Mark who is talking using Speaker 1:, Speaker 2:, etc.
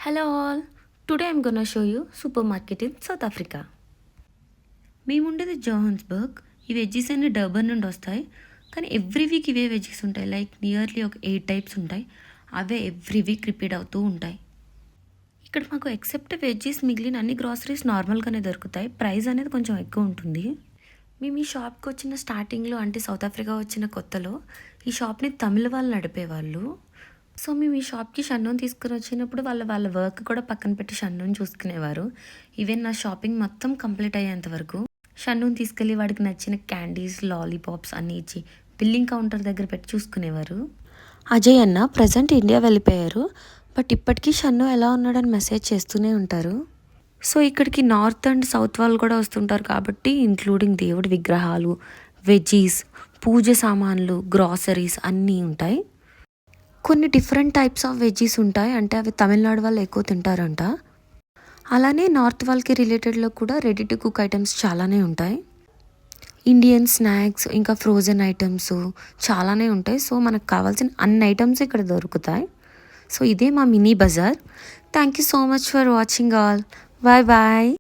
Speaker 1: Hello all. Today I'm gonna show you supermarket in South Africa. మేముండేది జోహాన్స్బర్గ్. ఈ veggies అన్ని Durban నుండి వస్తాయి, కానీ ఎవ్రీ వీక్ ఇవే వెజ్జీస్ ఉంటాయి. లైక్ నియర్లీ ఒక 8 టైప్స్ ఉంటాయి. అవే ఎవ్రీ వీక్ రిపీట్ అవుతూ ఉంటాయి. ఇక్కడ మాకు ఎక్సెప్ట్ వెజ్జీస్ మిగిలిన అన్ని గ్రాసరీస్ నార్మల్గానే దొరుకుతాయి. ప్రైస్ అనేది కొంచెం ఎక్కువ ఉంటుంది. మేము ఈ షాప్కి వచ్చిన స్టార్టింగ్లో, అంటే సౌత్ ఆఫ్రికా వచ్చిన కొత్తలో ఈ షాప్ని తమిళ వాళ్ళు నడిపేవాళ్ళు. సో మేము ఈ షాప్కి షన్నుని తీసుకుని వచ్చినప్పుడు వాళ్ళ వర్క్ కూడా పక్కన పెట్టి షన్నుని చూసుకునేవారు. ఈవెన్ నా షాపింగ్ మొత్తం కంప్లీట్ అయ్యేంత వరకు షన్నుని తీసుకెళ్ళి వాడికి నచ్చిన క్యాండీస్, లాలీపాప్స్ అన్నీ ఇచ్చి బిల్లింగ్ కౌంటర్ దగ్గర పెట్టి చూసుకునేవారు. అజయ్ అన్న ప్రజెంట్ ఇండియా వెళ్ళిపోయారు, బట్ ఇప్పటికీ షన్ను ఎలా ఉన్నాడని మెసేజ్ చేస్తూనే ఉంటారు. సో ఇక్కడికి నార్త్ అండ్ సౌత్ వాళ్ళు కూడా వస్తుంటారు కాబట్టి ఇంక్లూడింగ్ దేవుడి విగ్రహాలు, వెజ్జీస్, పూజ సామాన్లు, గ్రాసరీస్ అన్నీ ఉంటాయి. కొన్ని డిఫరెంట్ టైప్స్ ఆఫ్ వెజ్జీస్ ఉంటాయి, అంటే అవి తమిళనాడు వాళ్ళు ఎక్కువ తింటారంట. అలానే నార్త్ వాళ్ళకి రిలేటెడ్లో కూడా రెడీ టు కుక్ ఐటమ్స్ చాలానే ఉంటాయి. ఇండియన్ స్నాక్స్, ఇంకా ఫ్రోజన్ ఐటమ్స్ చాలానే ఉంటాయి. సో మనకు కావాల్సిన అన్ని ఐటమ్స్ ఇక్కడ దొరుకుతాయి. సో ఇదే మా mini bazaar. Thank you so much for watching all. Bye bye.